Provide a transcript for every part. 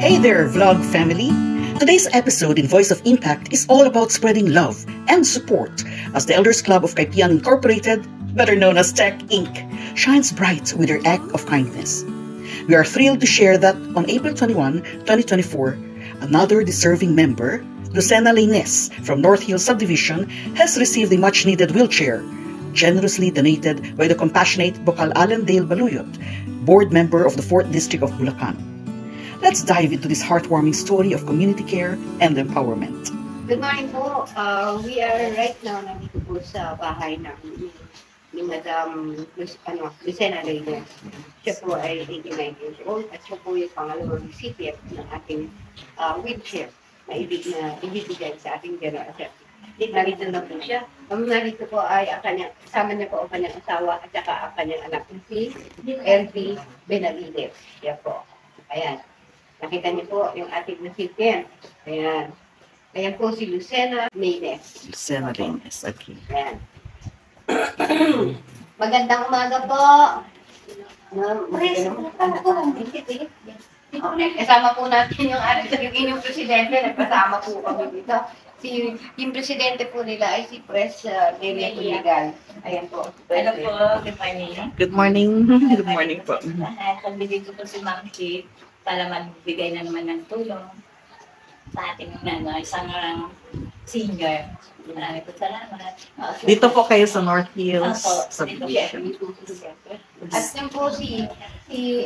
Hey there, vlog family! Today's episode in Voice of Impact is all about spreading love and support as the Elders Club of Kaipian Incorporated, better known as Tech Inc., shines bright with their act of kindness. We are thrilled to share that on April 21, 2024, another deserving member, Lucena Lainez from North Hill Subdivision, has received a much-needed wheelchair, generously donated by the compassionate Bokal Allendale Baluyot, board member of the 4th District of Bulacan. Let's dive into this heartwarming story of community care and empowerment. Good morning po. We are right now nandito po sa bahay ni Madam Lucena Lainez. Siya po ay 89 years old at siya po yung pangalawang recipient ng ating wheelchair na ibibigay sa ating general assembly. Narito na po siya. Narito po ay kasama niya po ang kanyang asawa at saka ang kanyang anak si LV Benavides. Siya po. Ayan. Nakita niyo po yung ating recipient. Ayan. Ayan po si Lucena Lainez. Lucena Lainez, okay. Ayan. Magandang umaga po. Kasama po natin yung ating presidente. Nagkasama po kami dito. Yung presidente po nila ay si Pres Delia Puligal. Ayan po. Hello po, good morning. Good morning. Good morning po. Pagbigay ko po si Ma'am Chief para magbigay na naman ng tulong sa ating isang senior. Maraming po salamat. Dito po kayo sa North Hills Opo, Subdivision. At yun po si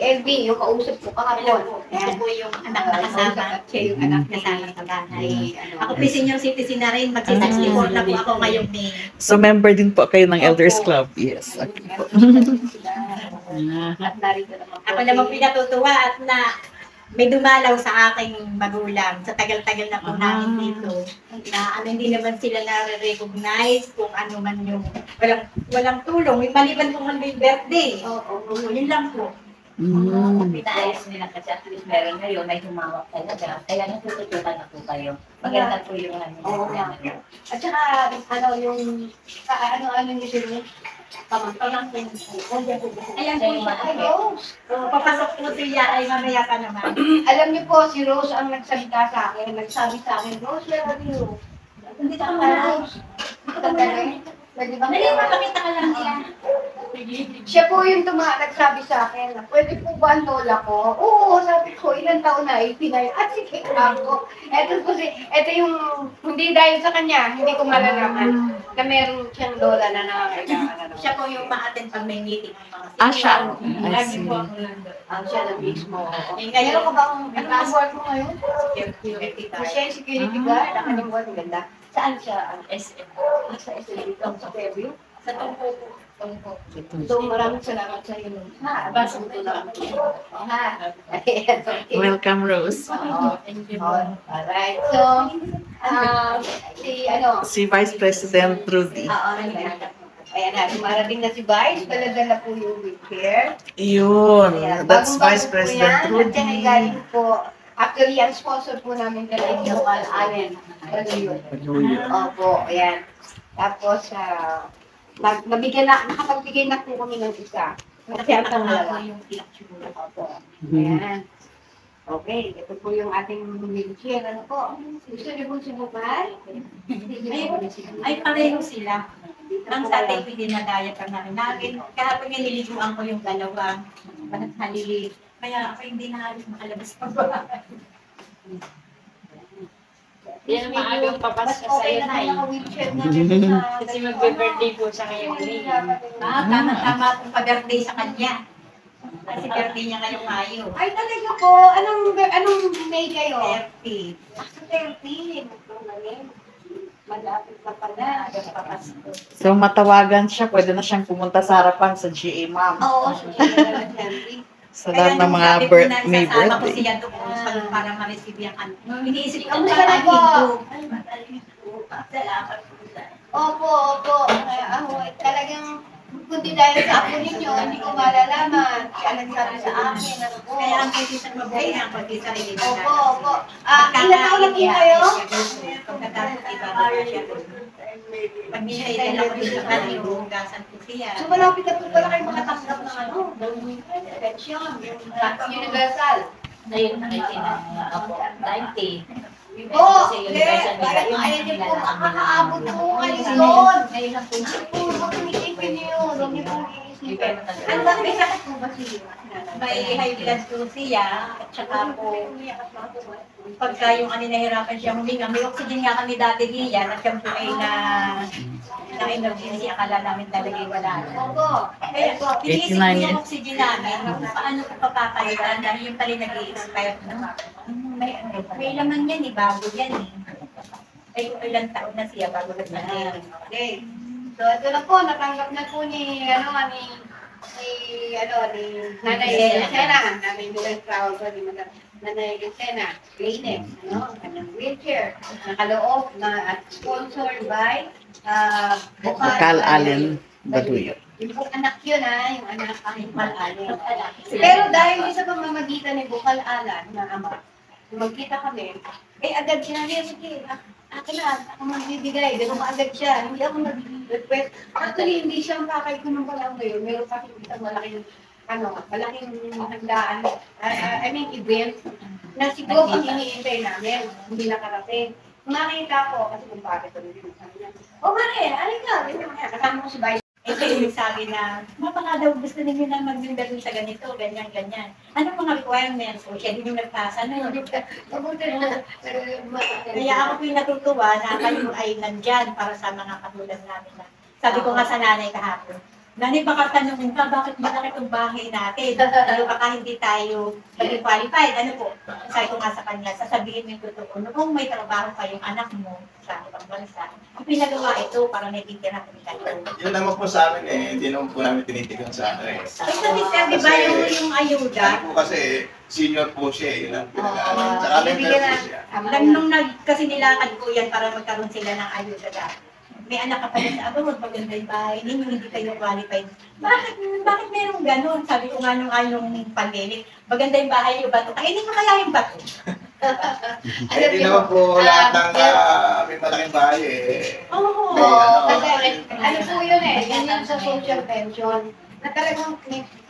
LV, yung kausap ko kahapon. Ito po yung anak na kasama. Siya yung anak kasama sa bahay. Ako po senior citizen na rin. Mag-64 na po ako ngayong May. So member din po kayo ng Elders Club? Yes, okay po. At narito naman po. Ako naman pinatutuwa at may dumalaw sa aking magulang sa tagal-tagal na po namin dito. Na hindi naman sila na-recognize kung ano man yung walang tulong. Yung maliban kung ano yung birthday. Yun lang po. Pinaayos nila kasi at least meron ngayon, may humawak talaga. Kaya natututukan na po kayo. Maganda po yung At saka, yung ano nyo sila? Pamang-pamang ayan po siya. Ay, Rose. Papasok po siya ay mamaya pa naman. Alam niyo po, si Rose ang nagsalita sa akin. Nagsabi sa akin, Rose, where are you? Hindi ka naman, Rose. Pwede ba? Dali, mapakita ka lang niya. Siya po yung nagsabi sa akin na pwede po ba ang lola ko? Oo, sabi ko, ilang taon na, 89. At sige, ako. Ito yung, hindi dahil sa kanya, hindi ko malalaman na meron siyang lola na nakakailangan. Siya po yung ma-attend pag may meeting. Siya. Lagi po ako nandun. Siya na mismo. Meron ka bang, ano ang work mo ngayon? Security Siya yung security guard, ang kanyang work, ganda. Saan siya? SM. Sa SM dito, sa Fairview? Sa Tungko po. So, maraming salamat sa iyo. Ha, basta ito lang. Ha? Ayan, okay. Welcome, Rose. Thank you. Alright, so, Si Vice President Rudy. ayan na, dumarating na si Vice, dala-dala po yung wheelchair. Yun. That's Vice Bagong-bago po President yan. At Rudy. yan ay galing po, actually, ang sponsor po namin kay Bokal Allen. Opo, ayan. Tapos, nakapagbigay na po kami ng isa. Kasi ang pangalawa. Opo. Ayan. Okay, ito po yung ating wheelchair. Ano po? Gusto niyo po subukan? Ay, pareho sila. Ang sa tayo dinadaya pa namin. Kahapon yung niliguan ko yung dalawa. Halili. Kaya ako hindi na halos makalabas pa ba. Yan ang maagang papas sa Okay iyo na na naka-wheelchair natin. Kasi magbe-birthday po siya ngayong May. Tama-tama kung pa-birthday sa kanya. Kasi birthday niya ngayong Mayo. Ay, talaga po. Anong May kayo? 30. Sa 30. Malapit na pala. So matawagan siya, pwede na siyang pumunta sa harapan sa GA, ma'am. Oo, sige. Sa lahat ng mga May Kasama ko birthday. siya doon para ma-receive yung ano. Iniisip ko Ang na sarap po. Salamat po. Opo. Talagang kundi dahil sa ako ninyo, hindi ko malalaman. Kaya nagsabi sa akin. Kaya ang pwede sa mabuhay ang pwede sa rin. Opo. Ilan taon na po kayo? Pagkatapos ibababa siya doon. Pag nilailan ako doon sa kanya, hugasan ko siya. So malapit na po pala kayo makatanggap ng pensyon, yung universal. Ngayon nakikinig ako. 90. Oo, Kasi universal media. Yung ayun din po, nilalaman makakaabot nila. po kayo doon. Ngayon ang punso. Puro tumitigil niyo, huwag niyo pong iisipin. Ano Ano ba, may sakit po ba siya? May high blood po siya, at saka po, pagka yung nahirapan siya huminga, may oxygen nga kami dati diyan, at siya po ay na-emergency, akala namin talaga wala. Opo. Kaya po, pinisip 89 ko yung years. oxygen namin, paano ko papapalitan, dahil yung pala nag-i-expire na. May laman yan bago yan Ay, ilang taon na siya bago nag-i-expire. Okay. So, ito na po, natanggap na po ni Nanay Lucena, namin bilang crowd ko, ni Nanay Lucena, Kleenex, kanyang wheelchair, nakaloob na at sponsored by Bukal Allen Baduyo. Yung pong anak yun yung anak ang Bukal Allen. Pero dahil sa pamamagitan ni Bukal Allen na ama, magkita kami, agad sinabi, sige, akin na, ako magbibigay, gano'n agad siya, hindi ako nag-request. Actually, hindi siya ang pakay ko nung palang ngayon, meron pa isang malaking handaan, event, na siguro ang iniintay namin, hindi nakarating. Kung nakita ko, kasi kung bakit ko rin sabi niya, Mare, alin ka, kasama ko si Vice. Ito yung sabi na, baka daw gusto ninyo na mag-invest sa ganito, ganyan, ganyan. Ano mga requirements? O siya din yung nagpasa na. Kaya ako po yung natutuwa na kayo ay nandyan para sa mga katulad namin. Sabi ko nga sa nanay kahapon, nanay baka tanongin ka, bakit malaki itong bahay natin? Pero baka hindi tayo maging qualified. Ano po? Sabi ko nga sa kanya, sasabihin mo yung totoo. Noong may trabaho pa yung anak mo sa ibang bansa, pinagawa ito para nagtitira kami tayo. Yun naman po sa amin hindi naman po namin tinitigan sa Ay, sabi sir, di ba yung ayuda? Kasi po kasi senior po siya, yun ang pinag-aaral. Tsaka member po siya. Nung kasi nilakad ko yan para magkaroon sila ng ayuda dati. May anak ka pa rin sa abroad, maganda yung bahay ninyo, hindi kayo qualified. Bakit merong ganun? Sabi ko nga nung pandemic, maganda yung bahay yung bato. Kainin mo kaya yung bato. Hindi naman po lahat ng may malaking bahay Oo. Ano po yun yun yung sa social pension, na talagang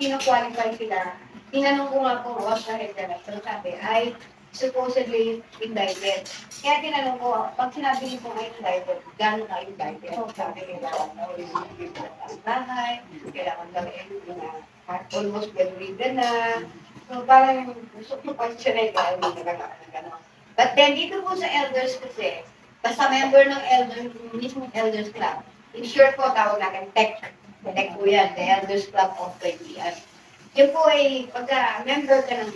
kino-qualify sila. Tinanong ko nga po, wag sa head director, sabi, ay supposedly indicted. Kaya tinanong ko, pag sinabi niyo po kayo indicted, gano'n kayo indicted? Sabi, kailangan na ulit ang bahay, kailangan gawin na almost bedridden na. So parang gusto ko pa siya na yung gano'n. But then dito po sa elders kasi, basta member ng mismong elders club, in short po tawag natin TEC. TEC po yan, the Elders Club of Kaipian. Yun po ay pagka member ka ng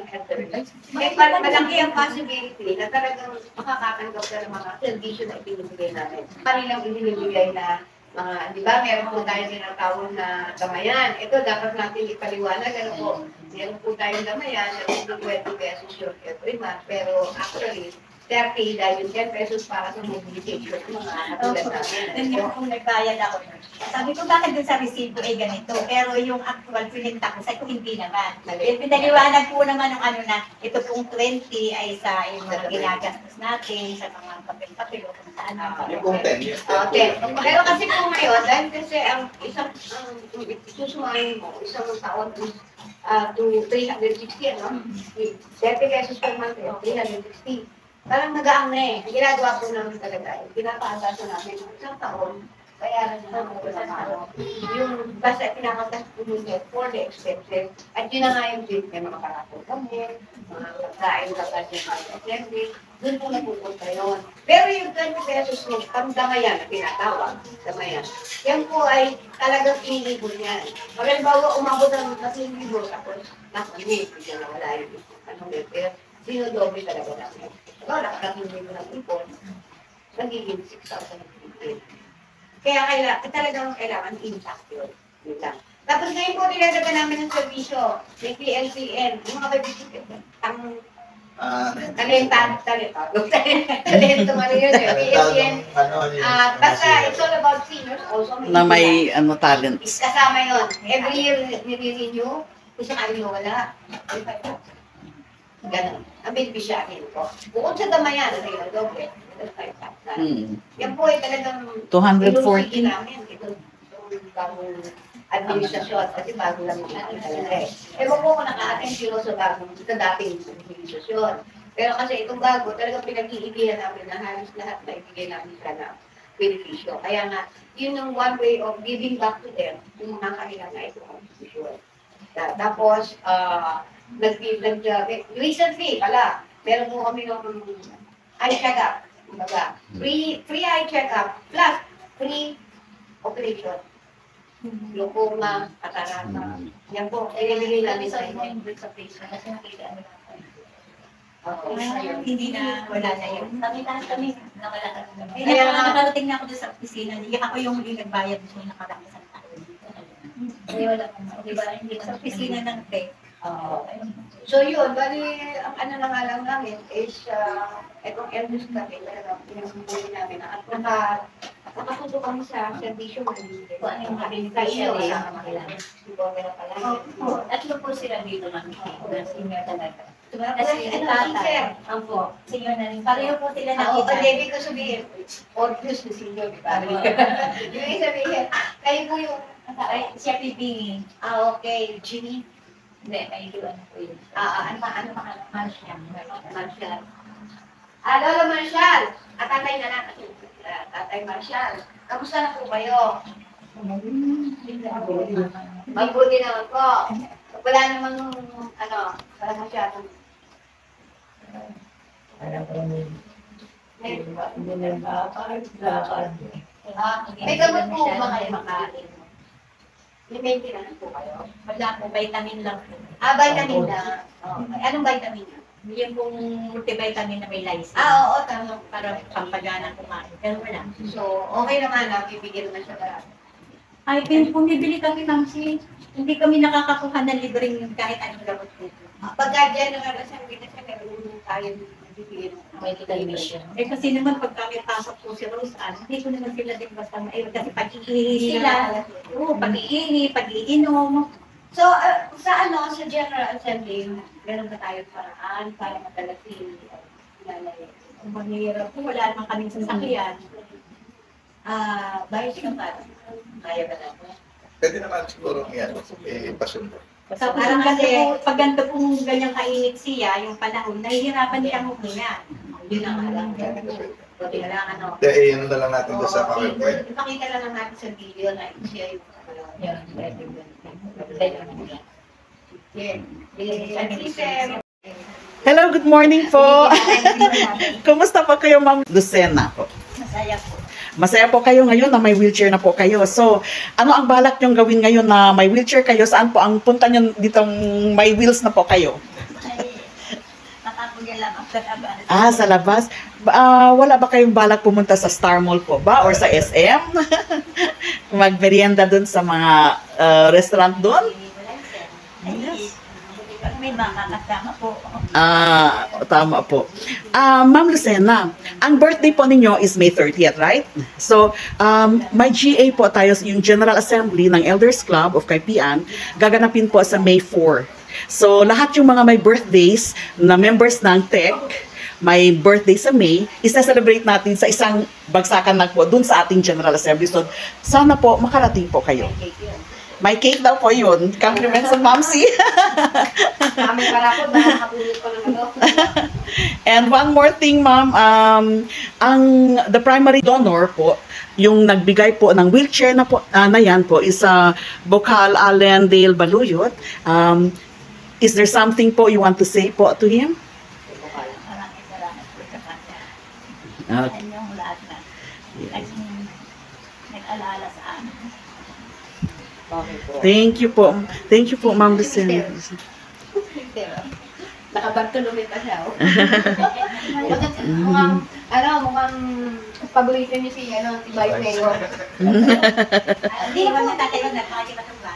elders. Malaki ang possibility na talagang makakatanggap ka ng mga servisyo na ibinibigay natin. Kanilang ibinibigay na mga, di ba, meron po tayo tinatawag na gamayan. Ito, dapat natin ipaliwanag. Ano po, meron po tayong gamayan na 20 pesos yung every month. Pero actually, 30 dahil yung 10 pesos para sa mobilization ng mga katulad namin. Hindi kung nagbayad ako. Sabi ko, bakit dun sa resibo ay ganito? Pero yung actual pininta ko, sabi ko, hindi naman. Pinaliwanag po naman ng na, ito pong 20 ay sa yung mga ginagastos natin, sa mga papel-papel o kung saan. Yung pong 10, yes. 10. Pero kasi po ngayon, dahil kasi ang susumahin mo, isang taon to 360, 30 pesos per month, 360. Parang nag-aang na Ang ginagawa po namin talaga, pinapaantasan namin isang taon, kaya lang yung basta pinakatas po nyo for the expenses. At yun na nga yung may mga parapol kami, mga pagkain kapag yung assembly, doon po napupunta yun. Pero yung 20 pesos mo, damayan na tinatawag, damayan. Yan po ay talagang inilibol niyan. Halimbawa, umabot ng 10,000, tapos nakami, bigyan na wala yung pero sinodoble talaga namin. So, nakakatingin mo ng ipon, nagiging 6,000. Kaya talagang kailangan impact yun. Tapos ngayon po, nilagdagan namin ng servisyo, may PLCN, yung mga baby talento mo rin yun PLCN. Basta it's all about seniors also. Na may talents. Kasama yun. Every year, nire-renew, isang araw wala. Ganun. Ang beneficiary ko. Bukod sa damayan, na doble. Yan po ay talagang 240. namin. Ito, bagong administrasyon kasi bago lang yung ating talaga eh. Ewan ko kung naka-attend sila sa dating administrasyon. Pero kasi itong bago, talagang pinag-iigihan namin na halos lahat na ibigay namin sana beneficyo. Kaya nga, yun yung one way of giving back to them, yung mga kanilang na itong administrasyon. Tapos, recently pala, meron mo kami ng eye check-up. Free eye check-up plus free operation. Lupuma, katarata. Yan po, ililigay namin sa inyo. Sa patient kasi nakita mo hindi na wala na yun. Kami nawala ka na. Kaya nakarating na ako doon sa opisina. Ako yung huli nagbayad doon nakarang isang taon. Kaya wala ko. Diba? Hindi sa opisina ng tech. So yun, bali, ang ano na nga lang namin is, itong elders kami, talagang pinasubuhin namin at nakatuto kami sa servisyo ng Kung ano yung kayo, sa sa kanila. Bumera pala. Tatlo po sila dito ng senior talaga. Kasi Kasi tatay. ang po, senior na rin. Pareho po sila Oo, nakita. hindi ko sabihin, obvious na senior, di ba? Yung sabihin, kayo po yung, Ay, siya pipingin. okay, Ginny. Hindi, may iwan po yun. Ano pa? Martian. Marshall. Lola Marshall, tatay na lang. Tatay Marshall, kamusta na po kayo? Mabuti naman po. Wala namang, wala masyadong. May gamot po ba kayo makain? May maintenance po kayo? Wala po, vitamin lang po. Vitamin na. Anong vitamin na? Yung pong multivitamin na may lysine. Oo, tama. Para pampagana kumain. Pero wala. So, okay naman na, bibigyan naman siya lahat. Ay, bumibili kami, Mamsi. Hindi kami nakakakuha ng libreng kahit anong gamot dito. Pagka dyan nakakasabi na siya, meron tayo bibigyan ng Medical mission. Eh kasi naman pag kami pasok po si Rose Ann, hindi ko naman sila din basta kasi pag-iihi sila. Oo, pag-iihi, pag-iinom. So, sa General Assembly, meron ba tayong paraan para madala si nanay? Kung mahirap po, wala naman kaming sasakyan. Bayos ka ba? Kaya ba natin? Pwede naman siguro ipasundo. So, parang kasi, pag ganito pong ganyang kainit siya, yung panahon, nahihirapan siyang huminga. Yun ang alam. Buti na lang, Kaya na lang natin doon sa PowerPoint. Ipakita lang natin sa video na siya yung Hello, good morning po. Kumusta po kayo, Ma'am Lucena po? Masaya po. Masaya po kayo ngayon na may wheelchair na po kayo. So, ano ang balak nyong gawin ngayon na may wheelchair kayo? Saan po ang punta nyo ditong may wheels na po kayo? Nakapunya lang sa labas. Sa labas. Wala ba kayong balak pumunta sa Star Mall po ba? Or sa SM? Magmerienda dun sa mga restaurant dun? May mga kasama po. Tama po. Ma'am Lucena, ang birthday po ninyo is May 30th, right? So, may GA po tayo, yung General Assembly ng Elders Club of Kaipian, gaganapin po sa May 4. So, lahat yung mga may birthdays na members ng TEC, may birthday sa May, isa-celebrate natin sa isang bagsakan lang po dun sa ating General Assembly. So, sana po makarating po kayo. May cake daw po yun. Compliments of Mamsi. Kami para po, dahil nakapulot ko ng And one more thing, ma'am, the primary donor po, yung nagbigay po ng wheelchair na po, na yan po, is Bokal Allen Dale Baluyot. Is there something po you want to say po to him? Maraming salamat po sa kanya. Okay. Yung lahat na nag-alala sa amin. Thank you po. Thank you po, Ma'am Lucena. Nakabartolome pa siya. Mukhang paborito niyo si Vice Mayor. Hindi naman natatayo na makikita ko ba?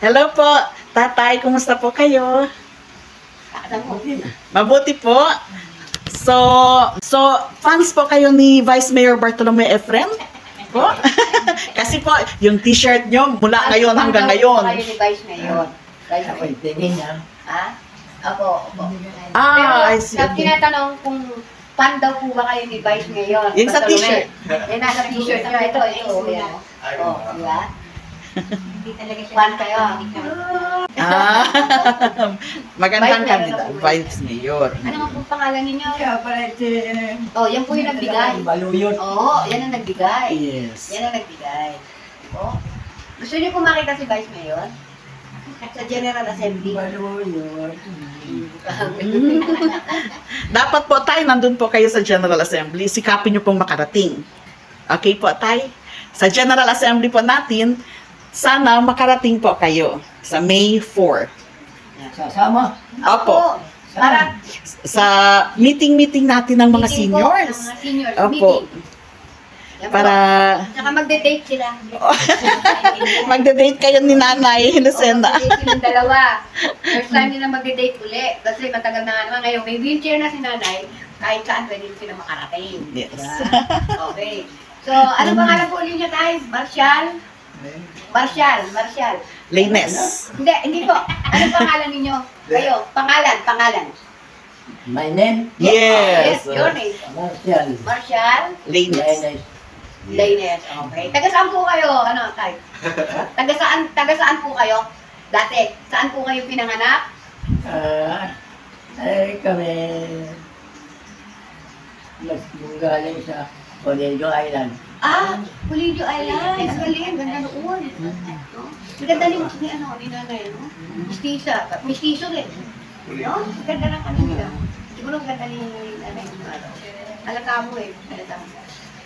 Hello po, tatay. Kumusta po kayo? Mabuti po. So fans po kayo ni Vice Mayor Bartolome Efren? Po? Kasi po, yung t-shirt nyo mula ngayon hanggang ngayon. Kayo ni Vice Mayor. Ako. I see. Pero tinatanong kung fan daw po ba kayo ni Vice Mayor? Yung sa t-shirt. Yung nasa t-shirt na ito. Yan. Di ba? Hindi talaga siya. One kayo. Ah, magandang Vice kandidat. Mayor. Vice Mayor. Ano nga po pangalan ninyo? Kaya pala ito. Oh, yan po yung nagbigay. Baluyot. Oo, yan ang nagbigay. Yes. Yan ang nagbigay. Oh. Gusto niyo po makita si Vice Mayor? Sa General Assembly. Baluyot. Dapat po tayo, nandun po kayo sa General Assembly. Sikapin niyo pong makarating. Okay po tayo? Sa General Assembly po natin, sana makarating po kayo sa May 4. Sasama. Opo. Para Sa meeting-meeting natin ng mga meeting po, seniors. ng mga seniors Opo. meeting. Yan po. Para Saka magde-date sila. magde-date kayo ni Nanay Lucena. Magde-date silang dalawa. First time nila magde-date uli. Kasi matagal na nga naman. Ngayon, may wheelchair na si nanay. Kahit saan pwede rin sila makarating. Yes. Diba? Okay. So, ano pangalan po ulit niya tayo? Marshall? Marshall. Lainess. Hindi po. Ano pangalan ninyo? Kayo. Pangalan. My name? Yes. Your name. Marshall Lainess. Lainez. Okay. Taga saan po kayo? Ano, tay? Taga saan po kayo? Dati. Saan po kayo pinanganak? Kami galing sa Colegio Island. Pulido Island. Galing. Ganda noon. No? Ganda ni nanay, no? Mistiso rin. No? Ganda ng ano nila. Siguro ganda ni nanay. Halata mo eh. Halata mo.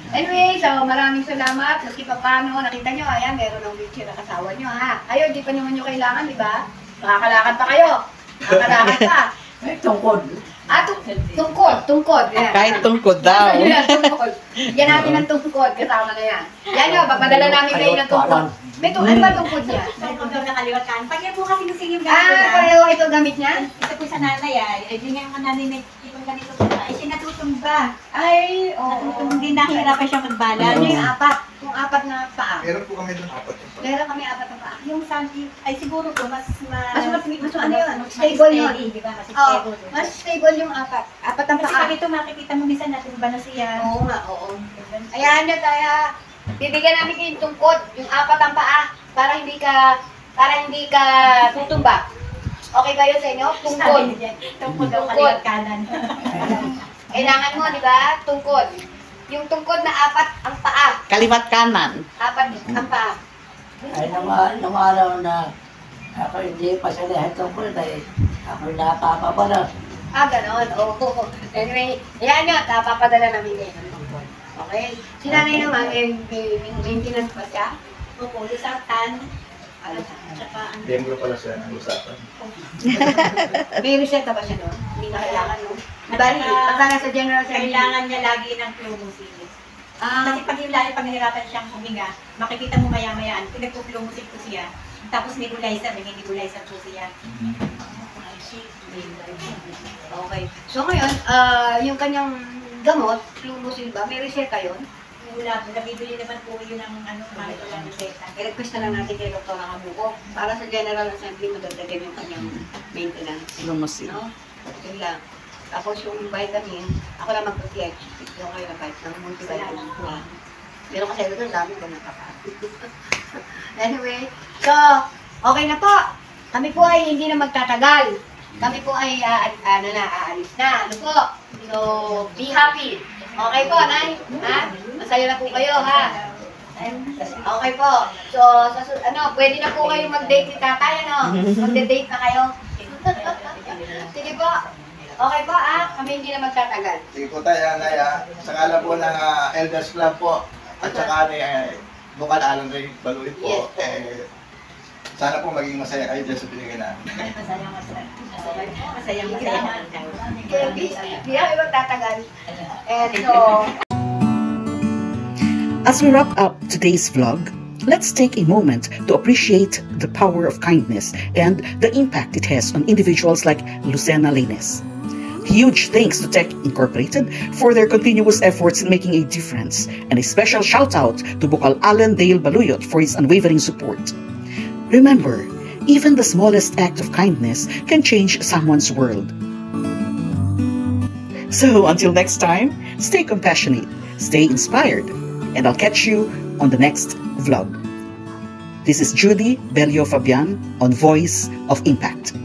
Anyway, so maraming salamat. Kasi paano, nakita nyo, ayan, meron ng wheelchair na kasawa nyo, ha? Ayun, di pa naman nyo kailangan, di ba? Makakalakad pa kayo. Makakalakad pa. Tungkod. Tungkod. Yan. Kahit tungkod daw. Yan, tungkod. Yan natin ang tungkod, kasama na yan. Yan nyo, papadala namin kayo ng tungkod. Ano ba tungkod niya? Kung daw nakaliwatan. Pag yan po kasi gusto yung gamit. Pareho ito gamit niya? Ito po sa nanay Hindi nga yung nanay may itong ganito po. Ay, sinatutumba. Ay, oo. Hindi nahihirapan siyang magbala. Ano yung apat? Yung apat na paa. Meron po kami doon apat. Meron kami apat na paa. Yung santi, ay siguro po, mas ano yun? Stable yun. Di ba? Mas Oo, stable. mas stable yung apat. Apat ang Kasi paa. pag ito makikita mo minsan natin ba na siya. Oo nga, oo. Ayan na kaya bibigyan namin kayo yung tungkod, yung apat ang paa, para hindi ka tutumba. Okay ba yun sa inyo? Tungkod. Tungkod daw kaliwat kanan. Kailangan mo, di ba? Tungkod. Yung tungkod na apat ang paa. Kaliwat kanan. Apat ang paa. Ay, nung araw na ako hindi pa sa lahat tungkol dahil ako napapabala. Ganon. Oo. Anyway, ayan nga, papadala namin kayo ng tungkod. Okay? Si nanay naman, may maintenance pa siya. Opo, lusatan. Tsaka ano. Miyembro pala siya ng usapan. May reseta ba siya doon? Hindi na kailangan, no? Bali, pagka nasa general assembly. Kailangan niya lagi ng Clomucil. Kasi pag yung lagi paghihirapan siyang huminga, makikita mo maya-mayaan, pinagpo-Clomucil ko siya. Tapos nebulizer, may nebulizer po siya. Okay. So ngayon, yung kanyang gamot, Clomucil ba? May reseta yun? Wala po, nabibili naman po yun ng kahit walang reseta. I-request na lang natin kay Dr. Nakabuko para sa General Assembly madagdagan yung kanyang maintenance. Lumusin. No? Yun lang. Tapos yung vitamin, ako lang mag-PH. Yung kayo na kahit ng multivitamin. Pero kasi ito ang dami ko nakaka. Anyway, so, okay na po. Kami po ay hindi na magtatagal. Kami po ay aalis na. Ano po? So, be happy. Okay po, Nay? Ha? Masaya na po kayo, ha? Okay po. So, pwede na po kayo mag-date ni tatay, ano? Mag-date na kayo. Sige po. Okay po, kami hindi na magtatagal. Sige po tayo, Naya. Sa kala po ng Elders Club po. At saka ni Bukal Alan Ray Baluit po. Yes. Sana po maging masaya kayo dyan sa binigay namin. Masayang Hindi na kayo magtatagal. And so, As we wrap up today's vlog, let's take a moment to appreciate the power of kindness and the impact it has on individuals like Lucena Lainez. Huge thanks to Tech Incorporated for their continuous efforts in making a difference, and a special shout out to Bukal Alan Dale Baluyot for his unwavering support. Remember, even the smallest act of kindness can change someone's world. So until next time, stay compassionate, stay inspired, and I'll catch you on the next vlog. This is Judy Belio Fabian on Voice of Impact.